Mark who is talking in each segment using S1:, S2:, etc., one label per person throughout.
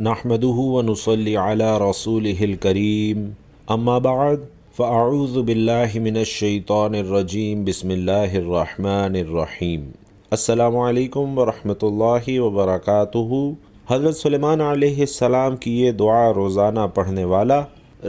S1: نحمدہ ونصلی علی رسولہ الکریم اما بعد فاعوذ باللہ من الشیطان الرجیم بسم اللہ الرحمن الرحیم۔ السلام علیکم ورحمۃ اللہ وبرکاتہ۔ حضرت سلیمان علیہ السلام کی یہ دعا روزانہ پڑھنے والا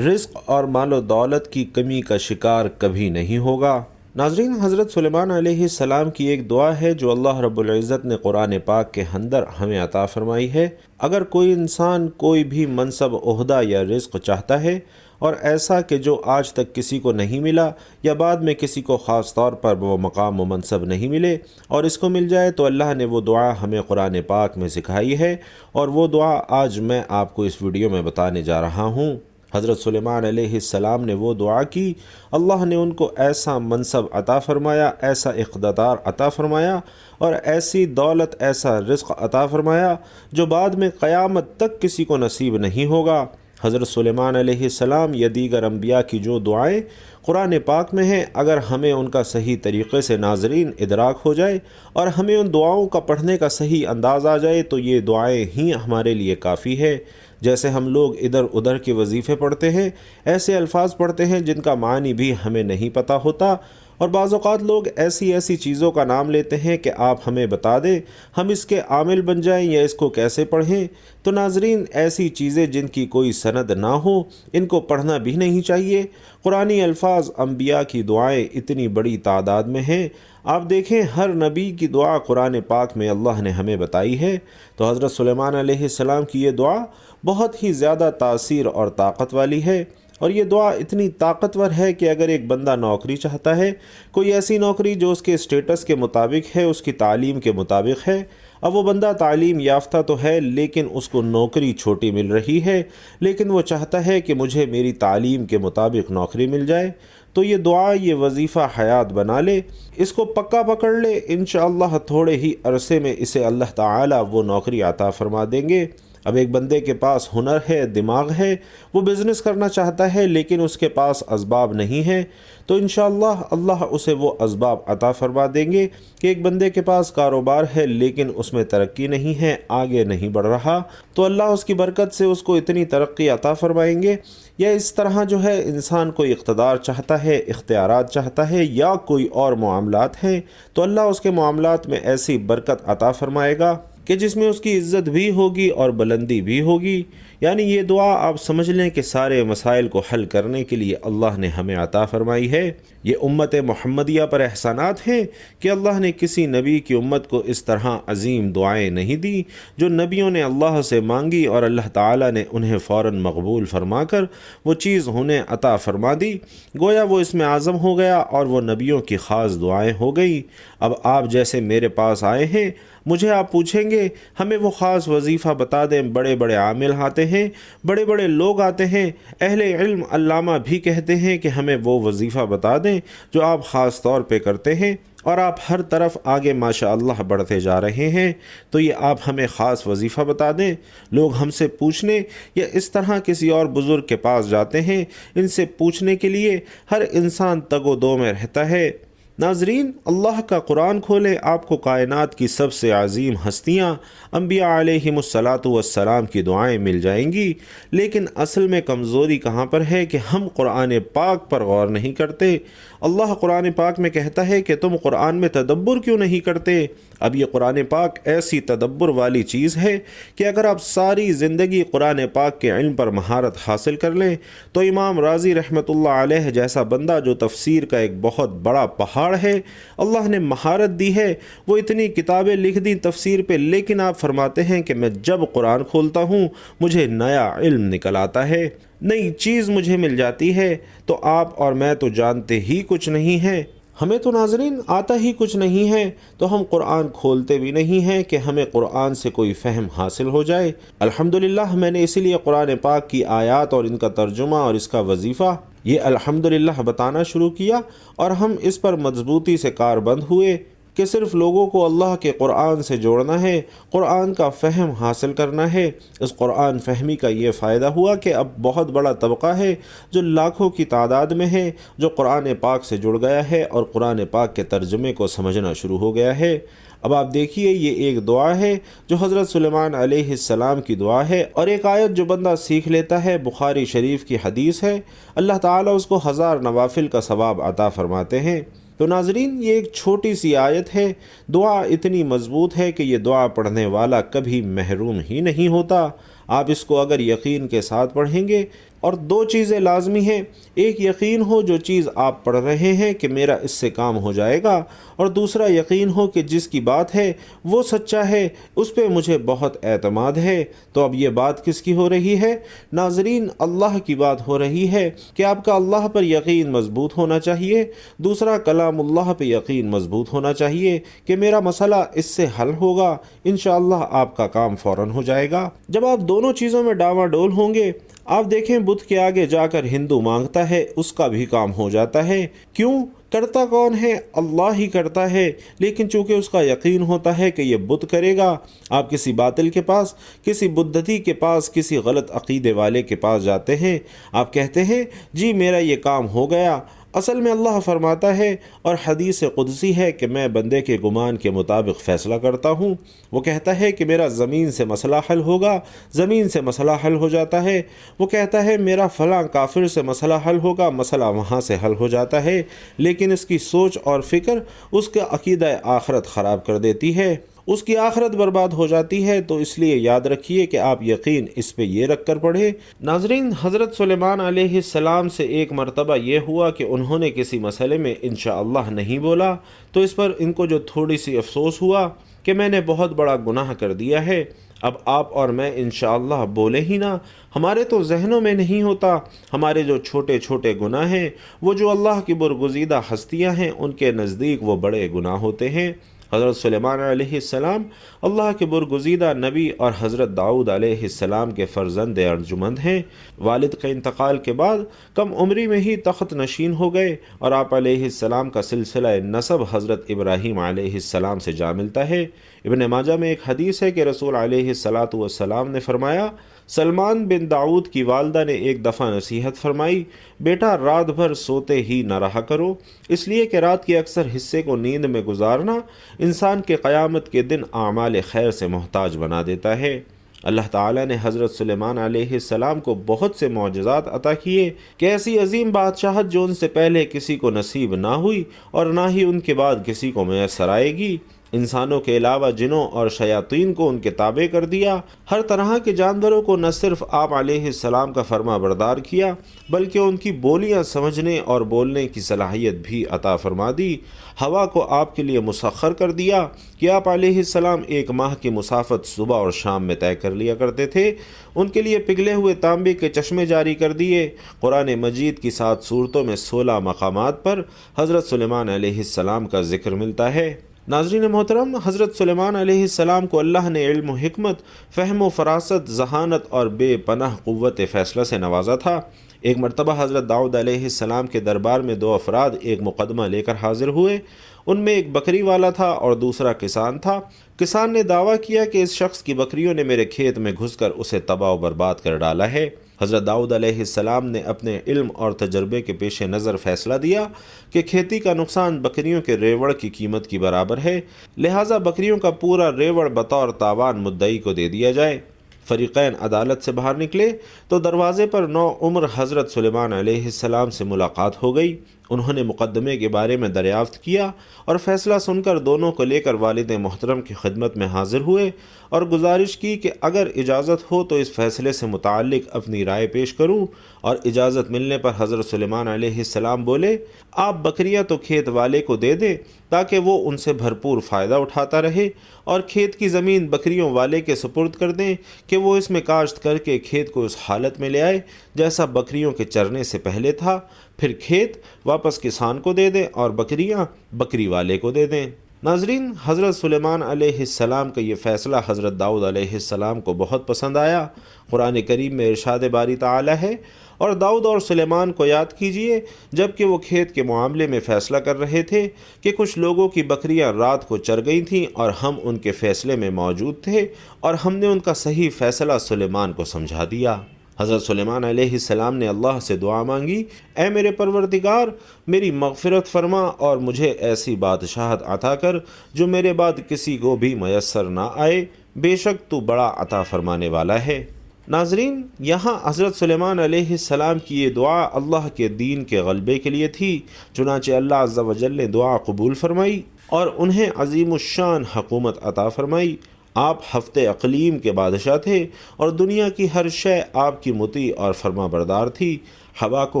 S1: رزق اور مال و دولت کی کمی کا شکار کبھی نہیں ہوگا۔ ناظرین، حضرت سلیمان علیہ السلام کی ایک دعا ہے جو اللہ رب العزت نے قرآن پاک کے اندر ہمیں عطا فرمائی ہے۔ اگر کوئی انسان کوئی بھی منصب، عہدہ یا رزق چاہتا ہے اور ایسا کہ جو آج تک کسی کو نہیں ملا یا بعد میں کسی کو خاص طور پر وہ مقام و منصب نہیں ملے اور اس کو مل جائے، تو اللہ نے وہ دعا ہمیں قرآن پاک میں سکھائی ہے، اور وہ دعا آج میں آپ کو اس ویڈیو میں بتانے جا رہا ہوں۔ حضرت سلیمان علیہ السلام نے وہ دعا کی، اللہ نے ان کو ایسا منصب عطا فرمایا، ایسا اقتدار عطا فرمایا اور ایسی دولت، ایسا رزق عطا فرمایا جو بعد میں قیامت تک کسی کو نصیب نہیں ہوگا۔ حضرت سلیمان علیہ السلام یا دیگر انبیاء کی جو دعائیں قرآن پاک میں ہیں، اگر ہمیں ان کا صحیح طریقے سے ناظرین ادراک ہو جائے اور ہمیں ان دعاؤں کا پڑھنے کا صحیح انداز آ جائے تو یہ دعائیں ہی ہمارے لیے کافی ہے۔ جیسے ہم لوگ ادھر ادھر کے وظیفے پڑھتے ہیں، ایسے الفاظ پڑھتے ہیں جن کا معنی بھی ہمیں نہیں پتہ ہوتا، اور بعض اوقات لوگ ایسی چیزوں کا نام لیتے ہیں کہ آپ ہمیں بتا دیں، ہم اس کے عامل بن جائیں یا اس کو کیسے پڑھیں۔ تو ناظرین، ایسی چیزیں جن کی کوئی سند نہ ہو، ان کو پڑھنا بھی نہیں چاہیے۔ قرآنی الفاظ، انبیاء کی دعائیں اتنی بڑی تعداد میں ہیں، آپ دیکھیں ہر نبی کی دعا قرآن پاک میں اللہ نے ہمیں بتائی ہے۔ تو حضرت سلیمان علیہ السلام کی یہ دعا بہت ہی زیادہ تاثیر اور طاقت والی ہے، اور یہ دعا اتنی طاقتور ہے کہ اگر ایک بندہ نوکری چاہتا ہے، کوئی ایسی نوکری جو اس کے اسٹیٹس کے مطابق ہے، اس کی تعلیم کے مطابق ہے، اب وہ بندہ تعلیم یافتہ تو ہے لیکن اس کو نوکری چھوٹی مل رہی ہے، لیکن وہ چاہتا ہے کہ مجھے میری تعلیم کے مطابق نوکری مل جائے، تو یہ دعا، یہ وظیفہ حیات بنا لے، اس کو پکا پکڑ لے، انشاءاللہ تھوڑے ہی عرصے میں اسے اللہ تعالیٰ وہ نوکری عطا فرما دیں گے۔ اب ایک بندے کے پاس ہنر ہے، دماغ ہے، وہ بزنس کرنا چاہتا ہے لیکن اس کے پاس اسباب نہیں ہیں، تو انشاءاللہ اللہ اسے وہ اسباب عطا فرما دیں گے کہ ایک بندے کے پاس کاروبار ہے لیکن اس میں ترقی نہیں ہے، آگے نہیں بڑھ رہا، تو اللہ اس کی برکت سے اس کو اتنی ترقی عطا فرمائیں گے۔ یا اس طرح جو ہے انسان کوئی اقتدار چاہتا ہے، اختیارات چاہتا ہے یا کوئی اور معاملات ہیں، تو اللہ اس کے معاملات میں ایسی برکت عطا فرمائے گا کہ جس میں اس کی عزت بھی ہوگی اور بلندی بھی ہوگی۔ یعنی یہ دعا آپ سمجھ لیں کہ سارے مسائل کو حل کرنے کے لیے اللہ نے ہمیں عطا فرمائی ہے۔ یہ امت محمدیہ پر احسانات ہیں کہ اللہ نے کسی نبی کی امت کو اس طرح عظیم دعائیں نہیں دی جو نبیوں نے اللہ سے مانگی اور اللہ تعالیٰ نے انہیں فوراً مقبول فرما کر وہ چیز انہیں عطا فرما دی، گویا وہ اس میں اعظم ہو گیا اور وہ نبیوں کی خاص دعائیں ہو گئی۔ اب آپ جیسے میرے پاس آئے ہیں، مجھے آپ پوچھیں گے ہمیں وہ خاص وظیفہ بتا دیں، بڑے بڑے عامل آتے ہیں، بڑے بڑے لوگ آتے ہیں، اہل علم علامہ بھی کہتے ہیں کہ ہمیں وہ وظیفہ بتا دیں جو آپ خاص طور پہ کرتے ہیں، اور آپ ہر طرف آگے ماشاءاللہ بڑھتے جا رہے ہیں، تو یہ آپ ہمیں خاص وظیفہ بتا دیں۔ لوگ ہم سے پوچھنے یا اس طرح کسی اور بزرگ کے پاس جاتے ہیں، ان سے پوچھنے کے لیے ہر انسان تگ و دو میں رہتا ہے۔ ناظرین، اللہ کا قرآن کھولیں، آپ کو کائنات کی سب سے عظیم ہستیاں انبیاء علیہم الصلاۃ والسلام کی دعائیں مل جائیں گی، لیکن اصل میں کمزوری کہاں پر ہے کہ ہم قرآن پاک پر غور نہیں کرتے۔ اللہ قرآن پاک میں کہتا ہے کہ تم قرآن میں تدبر کیوں نہیں کرتے؟ اب یہ قرآن پاک ایسی تدبر والی چیز ہے کہ اگر آپ ساری زندگی قرآن پاک کے علم پر مہارت حاصل کر لیں تو امام راضی رحمۃ اللہ علیہ جیسا بندہ جو تفسیر کا ایک بہت بڑا پہاڑ ہے، اللہ نے مہارت دی ہے، وہ اتنی کتابیں لکھ دیں تفسیر پہ، لیکن آپ فرماتے ہیں کہ میں جب قرآن کھولتا ہوں مجھے نیا علم نکل آتا ہے، نئی چیز مجھے مل جاتی ہے، تو آپ اور میں تو جانتے ہی کچھ نہیں ہیں، ہمیں تو ناظرین آتا ہی کچھ نہیں ہے، تو ہم قرآن کھولتے بھی نہیں ہیں کہ ہمیں قرآن سے کوئی فہم حاصل ہو جائے۔ الحمدللہ میں نے اسی لیے قرآن پاک کی آیات اور ان کا ترجمہ اور اس کا وظیفہ یہ الحمدللہ بتانا شروع کیا، اور ہم اس پر مضبوطی سے کاربند ہوئے۔ کہ صرف لوگوں کو اللہ کے قرآن سے جوڑنا ہے، قرآن کا فہم حاصل کرنا ہے۔ اس قرآن فہمی کا یہ فائدہ ہوا کہ اب بہت بڑا طبقہ ہے جو لاکھوں کی تعداد میں ہے، جو قرآن پاک سے جڑ گیا ہے اور قرآن پاک کے ترجمے کو سمجھنا شروع ہو گیا ہے۔ اب آپ دیکھیے، یہ ایک دعا ہے جو حضرت سلیمان علیہ السلام کی دعا ہے، اور ایک آیت جو بندہ سیکھ لیتا ہے بخاری شریف کی حدیث ہے، اللہ تعالیٰ اس کو 1000 نوافل کا ثواب عطا فرماتے ہیں۔ تو ناظرین، یہ ایک چھوٹی سی آیت ہے، دعا اتنی مضبوط ہے کہ یہ دعا پڑھنے والا کبھی محروم ہی نہیں ہوتا۔ آپ اس کو اگر یقین کے ساتھ پڑھیں گے، اور 2 چیزیں لازمی ہیں، ایک یقین ہو جو چیز آپ پڑھ رہے ہیں کہ میرا اس سے کام ہو جائے گا، اور دوسرا یقین ہو کہ جس کی بات ہے وہ سچا ہے، اس پہ مجھے بہت اعتماد ہے۔ تو اب یہ بات کس کی ہو رہی ہے؟ ناظرین، اللہ کی بات ہو رہی ہے کہ آپ کا اللہ پر یقین مضبوط ہونا چاہیے، دوسرا کلام اللہ پہ یقین مضبوط ہونا چاہیے کہ میرا مسئلہ اس سے حل ہوگا، انشاءاللہ آپ کا کام فوراً ہو جائے گا۔ جب آپ دونوں چیزوں میں ڈاواڈول ہوں گے، آپ دیکھیں بت کے آگے جا کر ہندو مانگتا ہے، اس کا بھی کام ہو جاتا ہے۔ کیوں؟ کرتا کون ہے؟ اللہ ہی کرتا ہے، لیکن چونکہ اس کا یقین ہوتا ہے کہ یہ بت کرے گا۔ آپ کسی باطل کے پاس، کسی بدعتی کے پاس، کسی غلط عقیدے والے کے پاس جاتے ہیں، آپ کہتے ہیں جی میرا یہ کام ہو گیا۔ اصل میں اللہ فرماتا ہے، اور حدیث قدسی ہے، کہ میں بندے کے گمان کے مطابق فیصلہ کرتا ہوں۔ وہ کہتا ہے کہ میرا زمین سے مسئلہ حل ہوگا، زمین سے مسئلہ حل ہو جاتا ہے۔ وہ کہتا ہے میرا فلاں کافر سے مسئلہ حل ہوگا، مسئلہ وہاں سے حل ہو جاتا ہے، لیکن اس کی سوچ اور فکر اس کا عقیدہ آخرت خراب کر دیتی ہے، اس کی آخرت برباد ہو جاتی ہے۔ تو اس لیے یاد رکھیے کہ آپ یقین اس پہ یہ رکھ کر پڑھیں۔ ناظرین، حضرت سلیمان علیہ السلام سے ایک مرتبہ یہ ہوا کہ انہوں نے کسی مسئلے میں انشاءاللہ نہیں بولا، تو اس پر ان کو جو تھوڑی سی افسوس ہوا کہ میں نے بہت بڑا گناہ کر دیا ہے، اب آپ اور میں انشاءاللہ بولے ہی نہ، ہمارے تو ذہنوں میں نہیں ہوتا، ہمارے جو چھوٹے چھوٹے گناہ ہیں، وہ جو اللہ کی برگزیدہ ہستیاں ہیں، ان کے نزدیک وہ بڑے گناہ ہوتے ہیں۔ حضرت سلیمان علیہ السلام اللہ کے برگزیدہ نبی اور حضرت داؤد علیہ السلام کے فرزند ارجمند ہیں۔ والد کے انتقال کے بعد کم عمری میں ہی تخت نشین ہو گئے، اور آپ علیہ السلام کا سلسلہ نسب حضرت ابراہیم علیہ السلام سے جا ملتا ہے۔ ابن ماجہ میں ایک حدیث ہے کہ رسول علیہ السلام نے فرمایا، سلمان بن داؤد کی والدہ نے ایک دفعہ نصیحت فرمائی، بیٹا رات بھر سوتے ہی نہ رہا کرو، اس لیے کہ رات کے اکثر حصے کو نیند میں گزارنا انسان کے قیامت کے دن اعمال خیر سے محتاج بنا دیتا ہے۔ اللہ تعالیٰ نے حضرت سلیمان علیہ السلام کو بہت سے معجزات عطا کیے کہ ایسی عظیم بادشاہت جو ان سے پہلے کسی کو نصیب نہ ہوئی اور نہ ہی ان کے بعد کسی کو میسر آئے گی۔ انسانوں کے علاوہ جنوں اور شیاطین کو ان کے تابع کر دیا، ہر طرح کے جانوروں کو نہ صرف آپ علیہ السلام کا فرما بردار کیا، بلکہ ان کی بولیاں سمجھنے اور بولنے کی صلاحیت بھی عطا فرما دی۔ ہوا کو آپ کے لیے مسخر کر دیا کہ آپ علیہ السلام 1 ماہ کی مسافت صبح اور شام میں طے کر لیا کرتے تھے۔ ان کے لیے پگھلے ہوئے تانبے کے چشمے جاری کر دیے۔ قرآن مجید کی 7 سورتوں میں 16 مقامات پر حضرت سلیمان علیہ السلام کا ذکر ملتا ہے۔ ناظرین محترم، حضرت سلیمان علیہ السلام کو اللہ نے علم و حکمت، فہم و فراست، ذہانت اور بے پناہ قوت فیصلہ سے نوازا تھا۔ ایک مرتبہ حضرت داؤد علیہ السلام کے دربار میں 2 افراد ایک مقدمہ لے کر حاضر ہوئے۔ ان میں ایک بکری والا تھا اور دوسرا کسان تھا۔ کسان نے دعویٰ کیا کہ اس شخص کی بکریوں نے میرے کھیت میں گھس کر اسے تباہ و برباد کر ڈالا ہے۔ حضرت داؤد علیہ السلام نے اپنے علم اور تجربے کے پیش نظر فیصلہ دیا کہ کھیتی کا نقصان بکریوں کے ریوڑ کی قیمت کی برابر ہے، لہٰذا بکریوں کا پورا ریوڑ بطور تاوان مدعی کو دے دیا جائے۔ فریقین عدالت سے باہر نکلے تو دروازے پر نوعمر حضرت سلیمان علیہ السلام سے ملاقات ہو گئی۔ انہوں نے مقدمے کے بارے میں دریافت کیا اور فیصلہ سن کر دونوں کو لے کر والد محترم کی خدمت میں حاضر ہوئے اور گزارش کی کہ اگر اجازت ہو تو اس فیصلے سے متعلق اپنی رائے پیش کروں، اور اجازت ملنے پر حضرت سلیمان علیہ السلام بولے، آپ بکریاں تو کھیت والے کو دے دیں تاکہ وہ ان سے بھرپور فائدہ اٹھاتا رہے، اور کھیت کی زمین بکریوں والے کے سپرد کر دیں کہ وہ اس میں کاشت کر کے کھیت کو اس حالت میں لے آئے جیسا بکریوں کے چرنے سے پہلے تھا، پھر کھیت واپس کسان کو دے دیں اور بکریاں بکری والے کو دے دیں۔ ناظرین، حضرت سلیمان علیہ السلام کا یہ فیصلہ حضرت داؤد علیہ السلام کو بہت پسند آیا۔ قرآن کریم میں ارشاد باری تعالی ہے، اور داؤد اور سلیمان کو یاد کیجئے جب کہ وہ کھیت کے معاملے میں فیصلہ کر رہے تھے کہ کچھ لوگوں کی بکریاں رات کو چر گئی تھیں اور ہم ان کے فیصلے میں موجود تھے اور ہم نے ان کا صحیح فیصلہ سلیمان کو سمجھا دیا۔ حضرت سلیمان علیہ السلام نے اللہ سے دعا مانگی، اے میرے پروردگار، میری مغفرت فرما اور مجھے ایسی بادشاہت عطا کر جو میرے بعد کسی کو بھی میسر نہ آئے، بے شک تو بڑا عطا فرمانے والا ہے۔ ناظرین، یہاں حضرت سلیمان علیہ السلام کی یہ دعا اللہ کے دین کے غلبے کے لیے تھی، چنانچہ اللہ عز و جل نے دعا قبول فرمائی اور انہیں عظیم الشان حکومت عطا فرمائی۔ آپ ہفت اقلیم کے بادشاہ تھے اور دنیا کی ہر شے آپ کی مطیع اور فرما بردار تھی۔ ہوا کو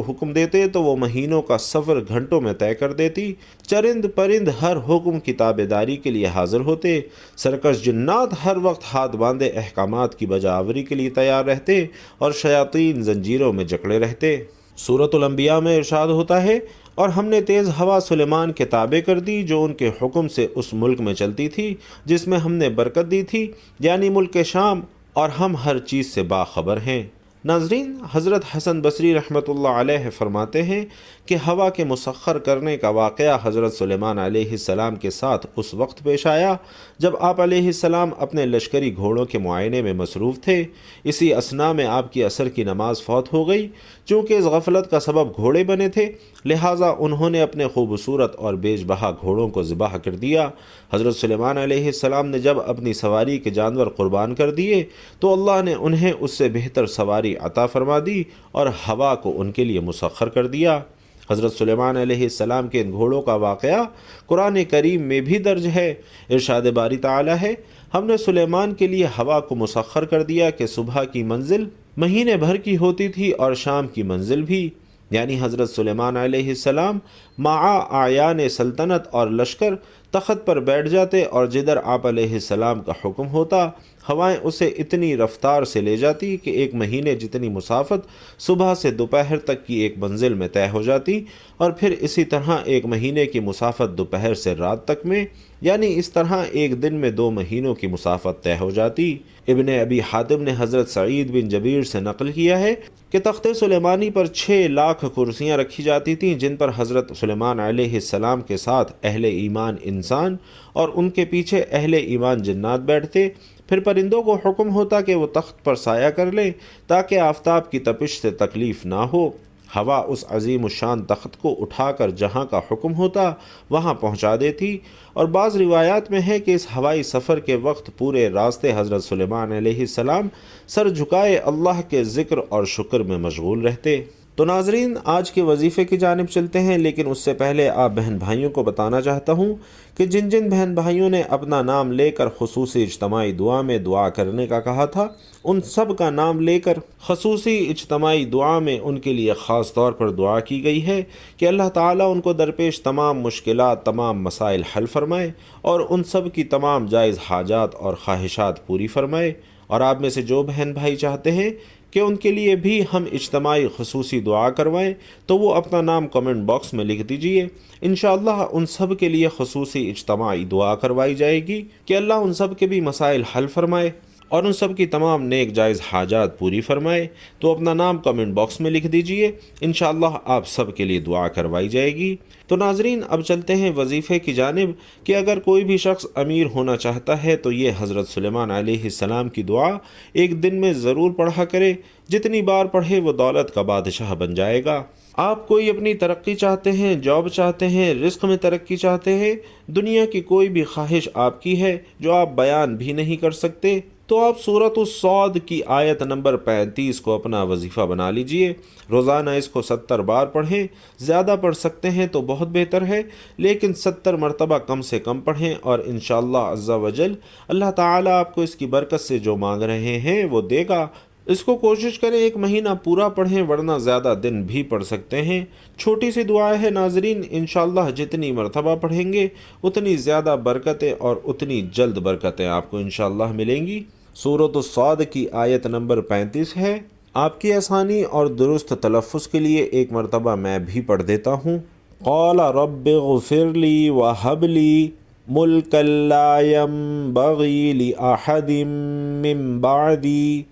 S1: حکم دیتے تو وہ مہینوں کا سفر گھنٹوں میں طے کر دیتی، چرند پرند ہر حکم کی تابعداری کے لیے حاضر ہوتے، سرکش جنات ہر وقت ہاتھ باندھے احکامات کی بجاوری کے لیے تیار رہتے اور شیاطین زنجیروں میں جکڑے رہتے۔ سورۃ الانبیاء میں ارشاد ہوتا ہے، اور ہم نے تیز ہوا سلیمان کے تابع کر دی جو ان کے حکم سے اس ملک میں چلتی تھی جس میں ہم نے برکت دی تھی، یعنی ملک شام، اور ہم ہر چیز سے باخبر ہیں۔ ناظرین، حضرت حسن بصری رحمۃ اللہ علیہ فرماتے ہیں کہ ہوا کے مسخر کرنے کا واقعہ حضرت سلیمان علیہ السلام کے ساتھ اس وقت پیش آیا جب آپ علیہ السلام اپنے لشکری گھوڑوں کے معائنے میں مصروف تھے۔ اسی اثناء میں آپ کی عصر کی نماز فوت ہو گئی۔ چونکہ اس غفلت کا سبب گھوڑے بنے تھے، لہٰذا انہوں نے اپنے خوبصورت اور بیج بہا گھوڑوں کو ذبح کر دیا۔ حضرت سلیمان علیہ السلام نے جب اپنی سواری کے جانور قربان کر دیے تو اللہ نے انہیں اس سے بہتر سواری عطا فرما دی اور ہوا کو ان کے لیے مسخر کر دیا۔ حضرت سلیمان علیہ السلام کے ان گھوڑوں کا واقعہ قرآن کریم میں بھی درج ہے۔ ارشاد باری تعالی ہے، ہم نے سلیمان کے لیے ہوا کو مسخر کر دیا کہ صبح کی منزل مہینے بھر کی ہوتی تھی اور شام کی منزل بھی، یعنی حضرت سلیمان علیہ السلام مع اعیان سلطنت اور لشکر تخت پر بیٹھ جاتے اور جدھر آپ علیہ السلام کا حکم ہوتا ہوائیں اسے اتنی رفتار سے لے جاتی کہ ایک مہینے جتنی مسافت صبح سے دوپہر تک کی ایک منزل میں طے ہو جاتی، اور پھر اسی طرح ایک مہینے کی مسافت دوپہر سے رات تک میں، یعنی اس طرح ایک دن میں 2 مہینوں کی مسافت طے ہو جاتی۔ ابن ابی حاتم نے حضرت سعید بن جبیر سے نقل کیا ہے کہ تخت سلیمانی پر 6 لاکھ کرسیاں رکھی جاتی تھیں جن پر حضرت سلیمان علیہ السلام کے ساتھ اہل ایمان انسان اور ان کے پیچھے اہل ایمان جنات بیٹھتے۔ پھر پرندوں کو حکم ہوتا کہ وہ تخت پر سایہ کر لیں تاکہ آفتاب کی تپش سے تکلیف نہ ہو۔ ہوا اس عظیم الشان تخت کو اٹھا کر جہاں کا حکم ہوتا وہاں پہنچا دیتی، اور بعض روایات میں ہے کہ اس ہوائی سفر کے وقت پورے راستے حضرت سلیمان علیہ السلام سر جھکائے اللہ کے ذکر اور شکر میں مشغول رہتے۔ تو ناظرین، آج کے وظیفے کی جانب چلتے ہیں، لیکن اس سے پہلے آپ بہن بھائیوں کو بتانا چاہتا ہوں کہ جن جن بہن بھائیوں نے اپنا نام لے کر خصوصی اجتماعی دعا میں دعا کرنے کا کہا تھا، ان سب کا نام لے کر خصوصی اجتماعی دعا میں ان کے لیے خاص طور پر دعا کی گئی ہے کہ اللہ تعالیٰ ان کو درپیش تمام مشکلات، تمام مسائل حل فرمائے اور ان سب کی تمام جائز حاجات اور خواہشات پوری فرمائے۔ اور آپ میں سے جو بہن بھائی چاہتے ہیں کہ ان کے لیے بھی ہم اجتماعی خصوصی دعا کروائیں تو وہ اپنا نام کمنٹ باکس میں لکھ دیجئے۔ انشاءاللہ ان سب کے لیے خصوصی اجتماعی دعا کروائی جائے گی کہ اللہ ان سب کے بھی مسائل حل فرمائے اور ان سب کی تمام نیک جائز حاجات پوری فرمائے۔ تو اپنا نام کمنٹ باکس میں لکھ دیجئے، انشاءاللہ آپ سب کے لیے دعا کروائی جائے گی۔ تو ناظرین، اب چلتے ہیں وظیفے کی جانب کہ اگر کوئی بھی شخص امیر ہونا چاہتا ہے تو یہ حضرت سلیمان علیہ السلام کی دعا ایک دن میں ضرور پڑھا کرے، جتنی بار پڑھے وہ دولت کا بادشاہ بن جائے گا۔ آپ کوئی اپنی ترقی چاہتے ہیں، جاب چاہتے ہیں، رزق میں ترقی چاہتے ہیں، دنیا کی کوئی بھی خواہش آپ کی ہے جو آپ بیان بھی نہیں کر سکتے، تو آپ سورۃ الصاد کی آیت نمبر 35 کو اپنا وظیفہ بنا لیجئے۔ روزانہ اس کو 70 بار پڑھیں، زیادہ پڑھ سکتے ہیں تو بہت بہتر ہے، لیکن 70 مرتبہ کم سے کم پڑھیں، اور انشاءاللہ عز و جل اللہ تعالیٰ آپ کو اس کی برکت سے جو مانگ رہے ہیں وہ دے گا۔ اس کو کوشش کریں 1 مہینہ پورا پڑھیں، ورنہ زیادہ دن بھی پڑھ سکتے ہیں۔ چھوٹی سی دعا ہے ناظرین، انشاءاللہ جتنی مرتبہ پڑھیں گے اتنی زیادہ برکتیں اور اتنی جلد برکتیں آپ کو انشاءاللہ ملیں گی۔ سورۃ الصاد کی آیت نمبر 35 ہے۔ آپ کی آسانی اور درست تلفظ کے لیے ایک مرتبہ میں بھی پڑھ دیتا ہوں۔ قال رب اغفر لی وہب لی ملکا لا ینبغی لأحد من بعدی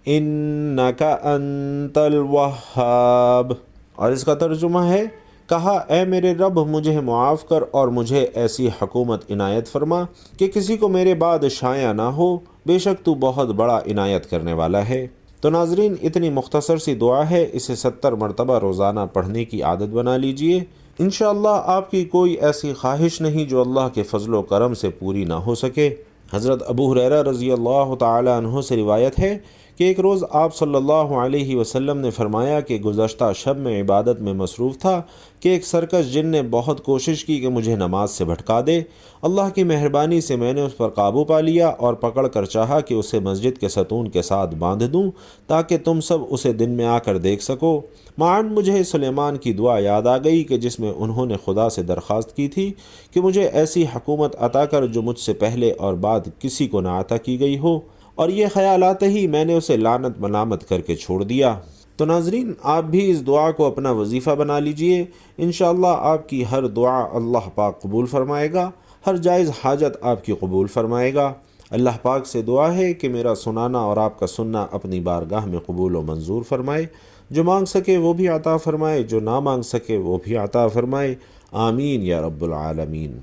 S1: انک انت الوہاب۔ اور اس کا ترجمہ ہے، کہا اے میرے رب مجھے معاف کر اور مجھے ایسی حکومت عنایت فرما کہ کسی کو میرے بعد شایع نہ ہو، بے شک تو بہت بڑا عنایت کرنے والا ہے۔ تو ناظرین، اتنی مختصر سی دعا ہے، اسے 70 مرتبہ روزانہ پڑھنے کی عادت بنا لیجئے۔ انشاءاللہ آپ کی کوئی ایسی خواہش نہیں جو اللہ کے فضل و کرم سے پوری نہ ہو سکے۔ حضرت ابو ہریرہ رضی اللہ تعالی عنہ سے روایت ہے کہ ایک روز آپ صلی اللہ علیہ وسلم نے فرمایا کہ گزشتہ شب میں عبادت میں مصروف تھا کہ ایک سرکش جن نے بہت کوشش کی کہ مجھے نماز سے بھٹکا دے۔ اللہ کی مہربانی سے میں نے اس پر قابو پا لیا اور پکڑ کر چاہا کہ اسے مسجد کے ستون کے ساتھ باندھ دوں تاکہ تم سب اسے دن میں آ کر دیکھ سکو۔ معاً مجھے سلیمان کی دعا یاد آ گئی کہ جس میں انہوں نے خدا سے درخواست کی تھی کہ مجھے ایسی حکومت عطا کر جو مجھ سے پہلے اور بعد کسی کو نہ عطا کی گئی ہو، اور یہ خیال آتے ہی میں نے اسے لعنت ملامت کر کے چھوڑ دیا۔ تو ناظرین، آپ بھی اس دعا کو اپنا وظیفہ بنا لیجئے، انشاءاللہ آپ کی ہر دعا اللہ پاک قبول فرمائے گا، ہر جائز حاجت آپ کی قبول فرمائے گا۔ اللہ پاک سے دعا ہے کہ میرا سنانا اور آپ کا سننا اپنی بارگاہ میں قبول و منظور فرمائے، جو مانگ سکے وہ بھی عطا فرمائے، جو نہ مانگ سکے وہ بھی عطا فرمائے، آمین یا رب العالمین۔